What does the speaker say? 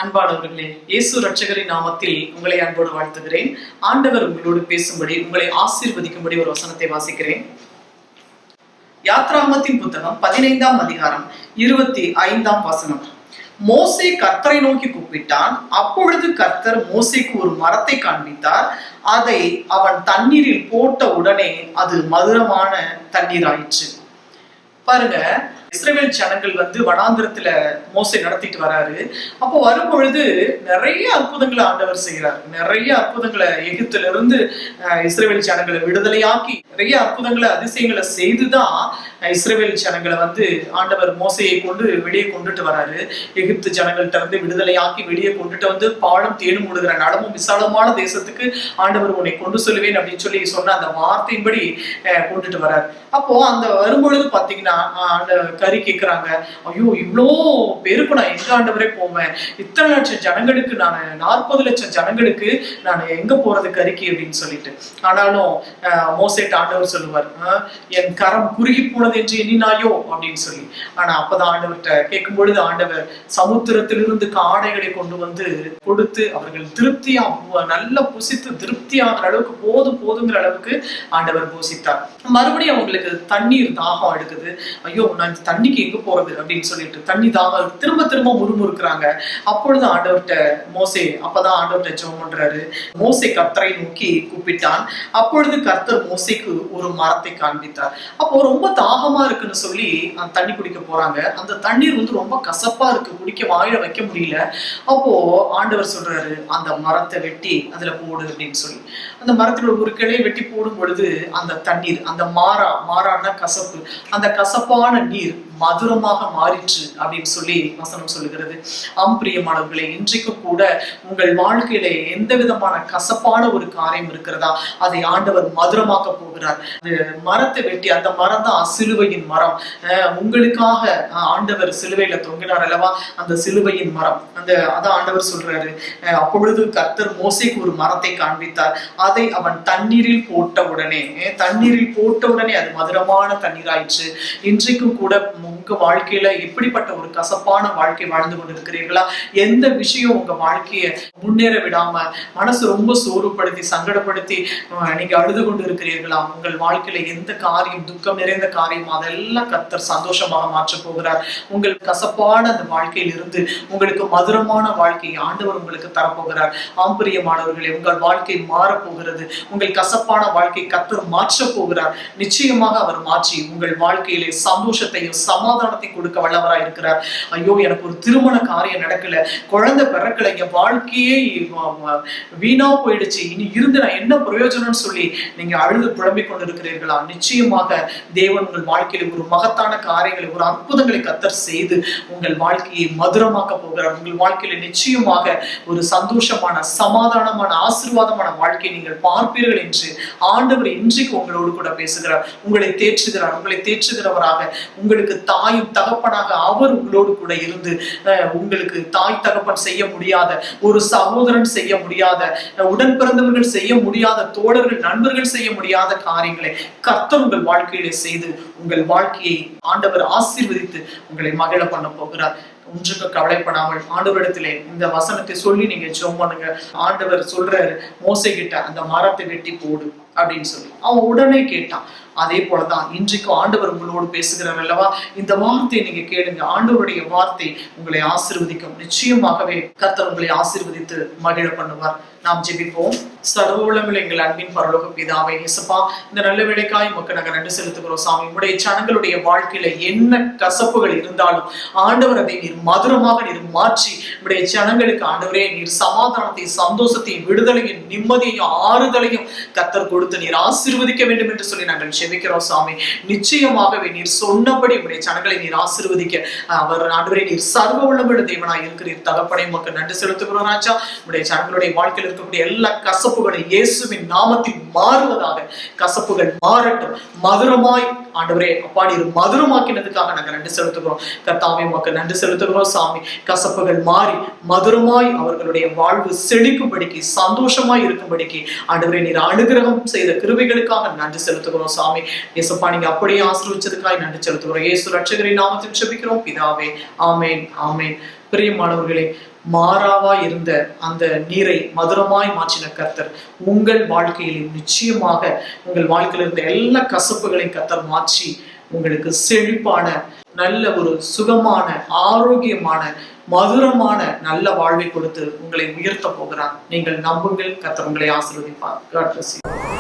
அன்பானவர்களே, இயேசு ரட்சகரின் நாமத்தில் உங்களை அன்போடு வாழ்த்துகிறேன். ஆண்டவர் உங்களோடு பேசும்படி, உங்களை ஆசீர்வதிக்கும்படி ஒரு வசனத்தை வாசிக்கிறேன். யாத்ராகமத்தின் புத்தகம் 15ஆம் அதிகாரம் 25ஆம் வசனம். மோசே கர்த்தரை நோக்கி கூப்பிட்டான். அப்பொழுது கர்த்தர் மோசேக்கு ஒரு மரத்தை காண்பித்தார். அதை அவன் தண்ணீரில் போட்ட உடனே அது மதுரமான தண்ணீர் ஆயிற்று. பாருங்க, இஸ்ரவேல் ஜனங்கள் வனாந்திரத்துல மோசே நடத்திட்டு வராரு. அப்போ வரும்பொழுது நிறைய அற்புதங்களை ஆண்டவர் செய்கிறார். நிறைய அற்புதங்களை எகிப்துல இருந்து இஸ்ரவேல் ஜனங்களை விடுதலையாக்கி நிறைய அற்புதங்களை அதிசயங்களை செய்துதான் இஸ்ரவேல் ஜனங்களை ஆண்டவர் மோசையை கொண்டு வெளியே கொண்டுட்டு வராரு. எகிப்து ஜனங்கள்ட்ட இருந்து விடுதலையாக்கி வெளியே கொண்டுட்டு பாலம் தேடும் முடுகிற நலமும் விசாலமான தேசத்துக்கு ஆண்டவர் உன்னை கொண்டு சொல்லுவேன் அப்படின்னு சொல்லி சொன்ன அந்த வார்த்தையின்படி கொண்டுட்டு வராரு. அப்போ அந்த வரும்பொழுது பாத்தீங்கன்னா கறி கேட்கிறாங்க. ஐயோ, இவ்வளோ பேருக்கு நான் எங்க ஆண்டவரே போவேன்? இத்தனை லட்சம் ஜனங்களுக்கு நான் 40 லட்சம் ஜனங்களுக்கு நான் எங்க போறது கறிக்கு அப்படின்னு சொல்லிட்டு. ஆனாலும் மோசேட்ட ஆண்டவர் சொல்லுவார், என் கரம் குறுகி போனது என்று எண்ணினாயோ அப்படின்னு சொல்லி. ஆனா அப்பதான் ஆண்டவர்கிட்ட கேட்கும் பொழுது ஆண்டவர் சமுத்திரத்திலிருந்து காடைகளை கொண்டு கொடுத்து அவர்கள் திருப்தியா நல்லா புசித்து திருப்தியாகிற அளவுக்கு போதுங்கிற அளவுக்கு ஆண்டவர் போசித்தார். மறுபடியும் அவங்களுக்கு தண்ணீர் தாகம் எடுக்குது. ஐயோ, நான் தண்ணிக்கு எங்க போறது அப்படின்னு சொல்லிட்டு தண்ணி தாகம் திரும்ப முறுமுறுக்கிறாங்க. அப்பொழுது ஆண்டவர்கிட்ட அப்பதான் ஆண்டவர்கிட்ட ஜெபம் பண்றாரு. மோசே கர்த்தரை நோக்கி கூப்பிட்டான். அப்பொழுது கர்த்தர் மோசேக்கு ஒரு மரத்தை காண்பித்தார். அப்போ ரொம்ப தாகமா இருக்குன்னு சொல்லி தண்ணி குடிக்க போறாங்க. அந்த தண்ணீர் ரொம்ப கசப்பா இருக்கு, குடிக்க வாயில வைக்க முடியல. அப்போ ஆண்டவர் சொல்றாரு, அந்த மரத்தை வெட்டி அதுல போடு அப்படின்னு சொல்லி. அந்த மரத்துல ஒரு கிளையை வெட்டி போடும் பொழுது அந்த தண்ணீர், அந்த மாறான கசப்பு, அந்த கசப்பான நீர் மதுரமாக மாறிற்று அப்படின்னு சொல்லி வசனம் சொல்லுகிறது. பிரியமானவர்களே, இன்றைக்கு கூட உங்கள் வாழ்க்கையில எந்த விதமான கசப்பான ஒரு காரியம் இருக்கிறதா, அதை ஆண்டவர் மதுரமாக்க போகிறார். மரத்தை வெட்டி, அந்த மரம் தான் சிலுவையின் மரம். உங்களுக்காக ஆண்டவர் சிலுவையில தொங்கினார் அல்லவா, அந்த சிலுவையின் மரம். அதான் ஆண்டவர் சொல்றாரு. அப்பொழுது கர்த்தர் மோசேக்கு ஒரு மரத்தை காண்பித்தார். அதை அவன் தண்ணீரில் போட்ட உடனே அது மதுரமான தண்ணீர் ஆயிற்று. இன்றைக்கும் கூட உங்க வாழ்க்கையில எப்படிப்பட்ட ஒரு கசப்பான வாழ்க்கை வாழ்ந்து கொண்டிருக்கிறீர்களா? எந்த விஷயம் உங்க வாழ்க்கைய முன்னேற விடாம மனசு ரொம்ப சோர்வுபடுத்தி சங்கடப்படுத்தி நீங்க அழுது கொண்டு இருக்கிறீர்களா? உங்கள் வாழ்க்கையில எந்த காரியம் துக்கம் நிறைந்த காரியம் அதெல்லாம் கர்த்தர் சந்தோஷமாக மாற்ற போகிறார். உங்கள் கசப்பான அந்த வாழ்க்கையில் இருந்து உங்களுக்கு மதுரமான வாழ்க்கையை ஆண்டவர் உங்களுக்கு தரப்போகிறார். பிரியமானவர்களே, உங்கள் வாழ்க்கை மாறப்போகிறது. உங்கள் கசப்பான வாழ்க்கை கர்த்தர் மாற்ற போகிறார். நிச்சயமாக அவர் மாற்றி உங்கள் வாழ்க்கையிலே சந்தோஷத்தையும் சமாதானத்தை கொடுக்க வல்லவராய் இருக்கிறார். ஐயோ, எனக்கு ஒரு திருமண காரியம் நடக்கல, குழந்தை பிறக்கல, என் வாழ்க்கையே வீணா போயிடுச்சு, இனி இருந்து நான் என்ன பிரயோஜனம்னு சொல்லி நீங்க அழுது புலம்பிக் கொண்டிருக்கிறீர்களா? நிச்சயமாக தேவன் உங்கள் வாழ்க்கையில ஒரு மகத்தான காரியங்களை, ஒரு அற்புதங்களை கர்த்தர் செய்து உங்கள் வாழ்க்கையை மதுரமாக்க போகிறார். உங்கள் வாழ்க்கையில நிச்சயமாக ஒரு சந்தோஷமான சமாதானமான ஆசீர்வாதமான வாழ்க்கையை நீங்கள் பார்ப்பீர்கள் என்று ஆண்டவர் இன்றைக்கு உங்களோடு கூட பேசுகிறார். உங்களை தேற்றுகிறவராக, உங்களுக்கு தாயும் தகப்பனாக அவர் உங்களோடு கூட இருந்து உங்களுக்கு தாய் தகப்பன் செய்ய முடியாத, ஒரு சகோதரன் செய்ய முடியாத, உடன் பிறந்தவர்கள் செய்ய முடியாத, தோழர்கள் நண்பர்கள் செய்ய முடியாத காரியங்களை கர்த்தர் உங்கள் வாழ்க்கையிலே செய்து உங்கள் வாழ்க்கையை ஆண்டவர் ஆசீர்வதித்து உங்களை மகிழ பண்ண போகிறார். ஒன்றுக்கு கவலைப்படாமல் ஆண்டவரிடத்திலே இந்த வசனத்தை சொல்லி நீங்க ஜெபம் பண்ணுங்க. ஆண்டவர் சொல்றாரு மோசே கிட்ட, அந்த மரத்தை வெட்டி போடு அப்படின்னு சொல்லி. அவன் உடனே கேட்டான். அதே போலதான் இன்றைக்கு ஆண்டவர் உங்களோடு பேசுகிறார் அல்லவா? இந்த வார்த்தையை நீங்க கேளுங்க. ஆண்டவருடைய வார்த்தை உங்களை ஆசீர்வதிக்கும். நிச்சயமாகவே கர்த்தர் உங்களை ஆசீர்வதித்து மகிழ பண்ணுவார். நாம் ஜெபிப்போம். சர்வவல்லமையுள்ள எங்கள் அன்பின் பரலோக பிதாவே, இயேசுப்பா, இந்த நல்ல வேளைக்காய் உமக்கு நாங்கள் நன்றி செலுத்துகிறோம் சாமி. உங்களுடைய ஜனங்களுடைய வாழ்க்கையில என்ன கசப்புகள் இருந்தாலும் ஆண்டவர் அதை நீர் மதுரமாக நீர் மாற்றி உடைய ஜனங்களுக்கு ஆண்டவரே நீர் சமாதானத்தையும் சந்தோஷத்தையும் விடுதலையும் நிம்மதியையும் ஆறுதலையும் கர்த்தர் கொடுத்து நீர் ஆசீர்வதிக்க வேண்டும் என்று சொல்லி நாங்கள் ஜெபிக்கிறோம் சாமி. நிச்சயமாகவே நீர் சொன்னபடி உடைய ஜனங்களை நீர் ஆசீர்வதிக்க அவர் ஆண்டவரே நீர் சர்வவல்லமையுள்ள தேவனாய் இருக்கிறீர். தகப்பனே உமக்கு நன்றி செலுத்துகிறோம் ராஜா. உடைய ஜனங்களுடைய வாழ்க்கையில் இருக்கக்கூடிய எல்லா கசப்புகளை இயேசுவின் நாமத்தில் மாறுவதாக. கசப்புகள் மாறட்டும், மதுரமாய் ஆண்டவரே அப்பா நீர் மதுரமாக்கினதுக்காக நாங்கள் நன்றி செலுத்துகிறோம். கர்த்தாவே உமக்கு நன்றி செலுத்துகிறோம் சாமி. கசப்புகள் மாறி மதுரமாய் அவர்களுடைய வாழ்வு செழிக்கும்படிக்கு, சந்தோஷமாய் இருக்கும்படிக்கு ஆண்டவரே நீர் அனுகிரகம் செய்த கிருபைகளுக்காக நன்றி செலுத்துகிறோம் சாமி. இயேசுப்பா, நீங்க அப்படியே ஆசீர்வதிச்சதுக்காக நன்றி செலுத்துகிறோம். இயேசு ரட்சகரின் நாமத்தில் ஜெபிக்கிறோம் பிதாவே. ஆமேன், ஆமேன். பிரியமானவர்களே, மாறாவா இருந்த அந்த நீரை மதுரமாய் மாற்றின கர்த்தர் உங்கள் வாழ்க்கையிலும் நிச்சயமாக உங்கள் வாழ்க்கையில் இருந்த எல்லா கசப்புகளையும் கர்த்தர் மாற்றி உங்களுக்கு செழிப்பான நல்ல ஒரு சுகமான ஆரோக்கியமான மதுரமான நல்ல வாழ்வை கொடுத்து உங்களை உயர்த்த போகிறார். நீங்கள் நம்புங்கள். கர்த்தர் உங்களை ஆசீர்வதிப்பார். God bless you.